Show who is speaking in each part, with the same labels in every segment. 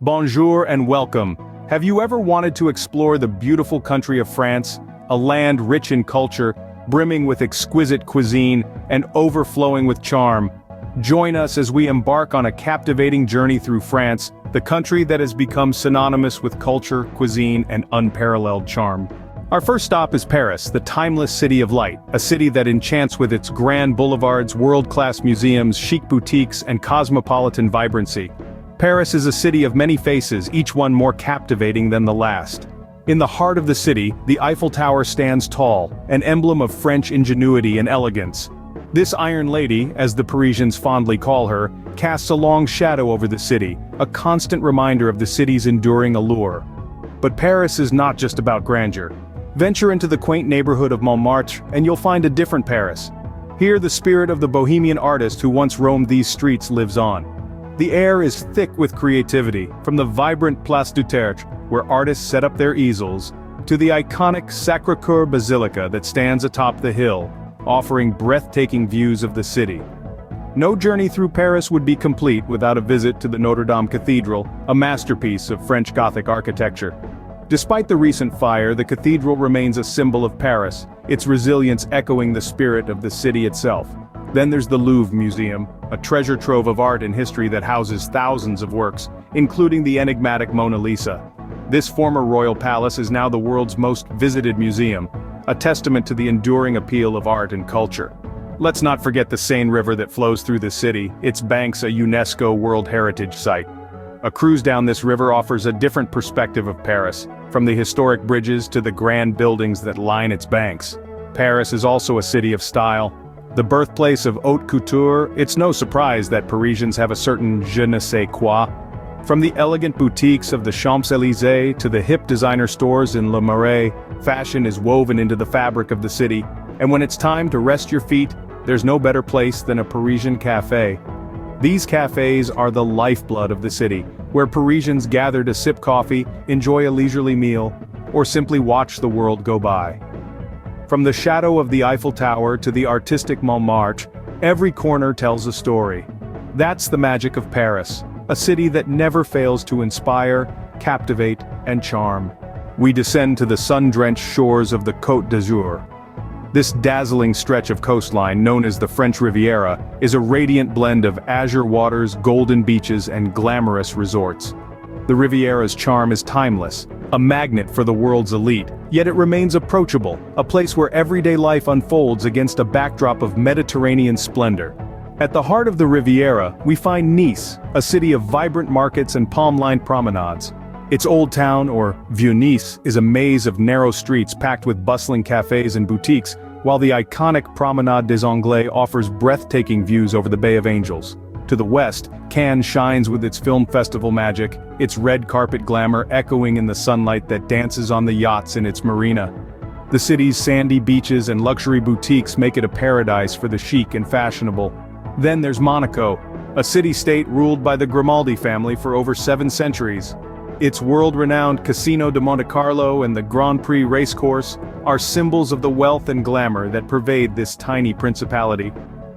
Speaker 1: Bonjour and welcome. Have you ever wanted to explore the beautiful country of France, a land rich in culture, brimming with exquisite cuisine, and overflowing with charm? Join us as we embark on a captivating journey through France, the country that has become synonymous with culture, cuisine, and unparalleled charm. Our first stop is Paris, the timeless city of light, a city that enchants with its grand boulevards, world-class museums, chic boutiques, and cosmopolitan vibrancy. Paris is a city of many faces, each one more captivating than the last. In the heart of the city, the Eiffel Tower stands tall, an emblem of French ingenuity and elegance. This Iron Lady, as the Parisians fondly call her, casts a long shadow over the city, a constant reminder of the city's enduring allure. But Paris is not just about grandeur. Venture into the quaint neighborhood of Montmartre, and you'll find a different Paris. Here the spirit of the bohemian artist who once roamed these streets lives on. The air is thick with creativity, from the vibrant Place du Tertre, where artists set up their easels, to the iconic Sacré-Cœur Basilica that stands atop the hill, offering breathtaking views of the city. No journey through Paris would be complete without a visit to the Notre Dame Cathedral, a masterpiece of French Gothic architecture. Despite the recent fire, the cathedral remains a symbol of Paris, its resilience echoing the spirit of the city itself. Then there's the Louvre Museum, a treasure trove of art and history that houses thousands of works, including the enigmatic Mona Lisa. This former royal palace is now the world's most visited museum, a testament to the enduring appeal of art and culture. Let's not forget the Seine River that flows through the city, its banks a UNESCO World Heritage Site. A cruise down this river offers a different perspective of Paris, from the historic bridges to the grand buildings that line its banks. Paris is also a city of style. The birthplace of haute couture, it's no surprise that Parisians have a certain je ne sais quoi. From the elegant boutiques of the Champs-Élysées to the hip designer stores in Le Marais, fashion is woven into the fabric of the city, and when it's time to rest your feet, there's no better place than a Parisian café. These cafes are the lifeblood of the city, where Parisians gather to sip coffee, enjoy a leisurely meal, or simply watch the world go by. From the shadow of the Eiffel Tower to the artistic Montmartre, every corner tells a story. That's the magic of Paris, a city that never fails to inspire, captivate, and charm. We descend to the sun-drenched shores of the Côte d'Azur. This dazzling stretch of coastline, known as the French Riviera, is a radiant blend of azure waters, golden beaches, and glamorous resorts. The Riviera's charm is timeless, a magnet for the world's elite, yet it remains approachable, a place where everyday life unfolds against a backdrop of Mediterranean splendor. At the heart of the Riviera, we find Nice, a city of vibrant markets and palm-lined promenades. Its old town, or Vieux Nice, is a maze of narrow streets packed with bustling cafes and boutiques, while the iconic Promenade des Anglais offers breathtaking views over the Bay of Angels. To the west, Cannes shines with its film festival magic, its red carpet glamour echoing in the sunlight that dances on the yachts in its marina. The city's sandy beaches and luxury boutiques make it a paradise for the chic and fashionable. Then there's Monaco, a city-state ruled by the Grimaldi family for over 7 centuries. Its world-renowned Casino de Monte Carlo and the Grand Prix racecourse are symbols of the wealth and glamour that pervade this tiny principality.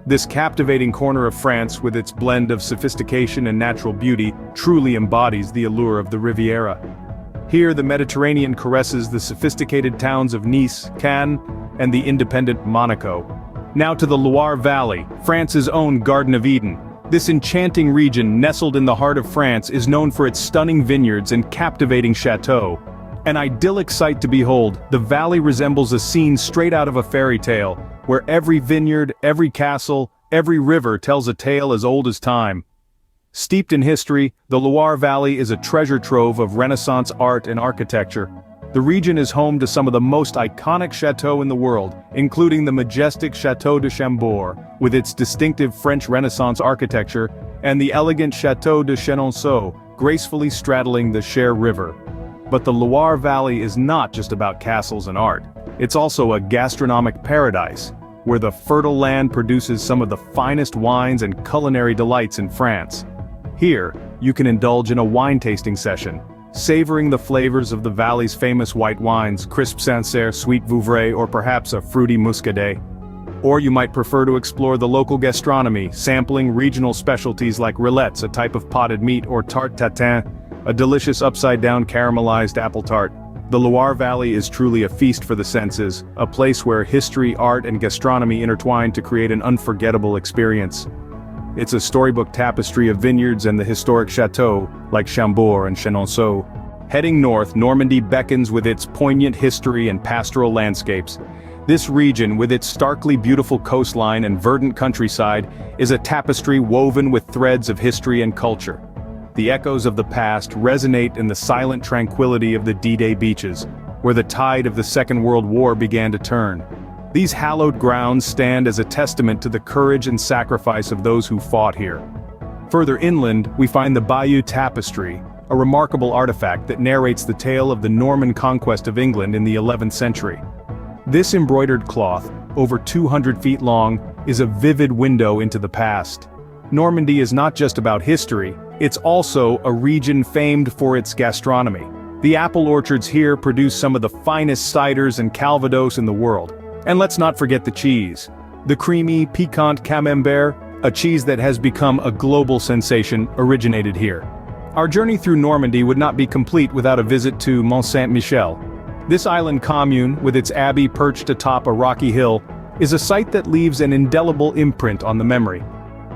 Speaker 1: This captivating corner of France, with its blend of sophistication and natural beauty, truly embodies the allure of the Riviera. Here the Mediterranean caresses the sophisticated towns of Nice, Cannes, and the independent Monaco. Now to the Loire Valley, France's own Garden of Eden. This enchanting region, nestled in the heart of France, is known for its stunning vineyards and captivating chateaux. An idyllic sight to behold, the valley resembles a scene straight out of a fairy tale, where every vineyard, every castle, every river tells a tale as old as time. Steeped in history, the Loire Valley is a treasure trove of Renaissance art and architecture. The region is home to some of the most iconic chateaux in the world, including the majestic Château de Chambord, with its distinctive French Renaissance architecture, and the elegant Château de Chenonceau, gracefully straddling the Cher River. But the Loire Valley is not just about castles and art. It's also a gastronomic paradise, where the fertile land produces some of the finest wines and culinary delights in France. Here, you can indulge in a wine tasting session, savoring the flavors of the valley's famous white wines, crisp Sancerre, sweet Vouvray, or perhaps a fruity Muscadet. Or you might prefer to explore the local gastronomy, sampling regional specialties like rillettes, a type of potted meat, or tarte tatin, a delicious upside-down caramelized apple tart. The Loire Valley is truly a feast for the senses, a place where history, art, and gastronomy intertwine to create an unforgettable experience. It's a storybook tapestry of vineyards and the historic chateaux, like Chambord and Chenonceau. Heading north, Normandy beckons with its poignant history and pastoral landscapes. This region, with its starkly beautiful coastline and verdant countryside, is a tapestry woven with threads of history and culture. The echoes of the past resonate in the silent tranquility of the D-Day beaches, where the tide of the Second World War began to turn. These hallowed grounds stand as a testament to the courage and sacrifice of those who fought here. Further inland, we find the Bayeux Tapestry, a remarkable artifact that narrates the tale of the Norman conquest of England in the 11th century. This embroidered cloth, over 200 feet long, is a vivid window into the past. Normandy is not just about history, it's also a region famed for its gastronomy. The apple orchards here produce some of the finest ciders and calvados in the world. And let's not forget the cheese. The creamy, piquant camembert, a cheese that has become a global sensation, originated here. Our journey through Normandy would not be complete without a visit to Mont Saint-Michel. This island commune, with its abbey perched atop a rocky hill, is a site that leaves an indelible imprint on the memory.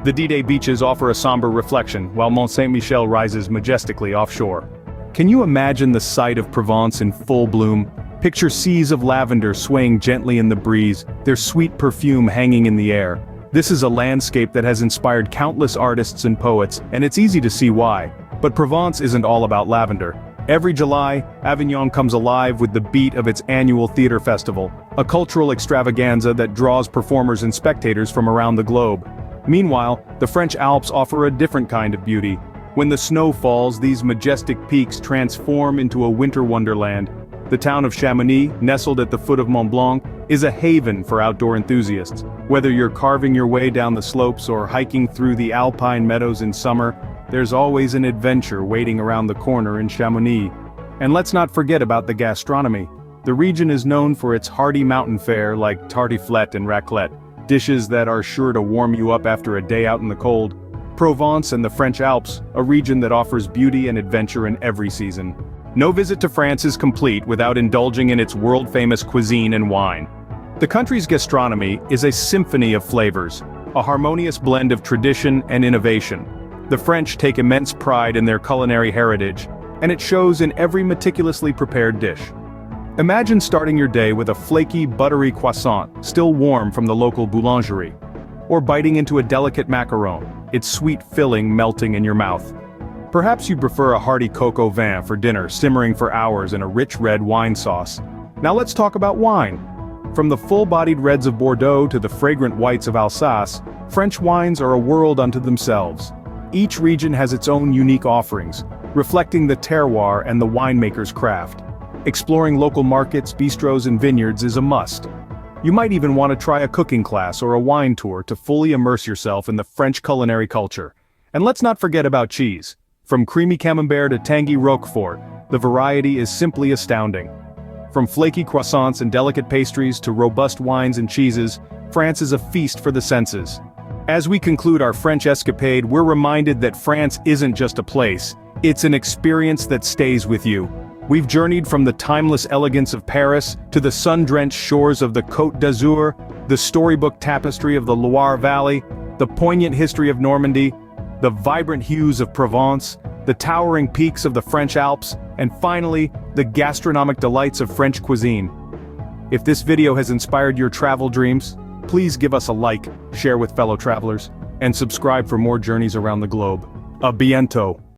Speaker 1: The D-Day beaches offer a somber reflection, while Mont Saint-Michel rises majestically offshore. Can you imagine the sight of Provence in full bloom? Picture seas of lavender swaying gently in the breeze, their sweet perfume hanging in the air. This is a landscape that has inspired countless artists and poets, and it's easy to see why. But Provence isn't all about lavender. Every July, Avignon comes alive with the beat of its annual theater festival, a cultural extravaganza that draws performers and spectators from around the globe. Meanwhile, the French Alps offer a different kind of beauty. When the snow falls, these majestic peaks transform into a winter wonderland. The town of Chamonix, nestled at the foot of Mont Blanc, is a haven for outdoor enthusiasts. Whether you're carving your way down the slopes or hiking through the alpine meadows in summer, there's always an adventure waiting around the corner in Chamonix. And let's not forget about the gastronomy. The region is known for its hearty mountain fare like tartiflette and raclette, dishes that are sure to warm you up after a day out in the cold. Provence and the French Alps, a region that offers beauty and adventure in every season. No visit to France is complete without indulging in its world-famous cuisine and wine. The country's gastronomy is a symphony of flavors, a harmonious blend of tradition and innovation. The French take immense pride in their culinary heritage, and it shows in every meticulously prepared dish. Imagine starting your day with a flaky, buttery croissant, still warm from the local boulangerie. Or biting into a delicate macaron, its sweet filling melting in your mouth. Perhaps you prefer a hearty coq au vin for dinner, simmering for hours in a rich red wine sauce. Now let's talk about wine. From the full-bodied reds of Bordeaux to the fragrant whites of Alsace, French wines are a world unto themselves. Each region has its own unique offerings, reflecting the terroir and the winemaker's craft. Exploring local markets, bistros, and vineyards is a must. You might even want to try a cooking class or a wine tour to fully immerse yourself in the French culinary culture. And let's not forget about cheese. From creamy camembert to tangy roquefort, the variety is simply astounding. From flaky croissants and delicate pastries to robust wines and cheeses, France is a feast for the senses. As we conclude our French escapade, we're reminded that France isn't just a place, it's an experience that stays with you. We've journeyed from the timeless elegance of Paris to the sun-drenched shores of the Côte d'Azur, the storybook tapestry of the Loire Valley, the poignant history of Normandy, the vibrant hues of Provence, the towering peaks of the French Alps, and finally, the gastronomic delights of French cuisine. If this video has inspired your travel dreams, please give us a like, share with fellow travelers, and subscribe for more journeys around the globe. A bientôt.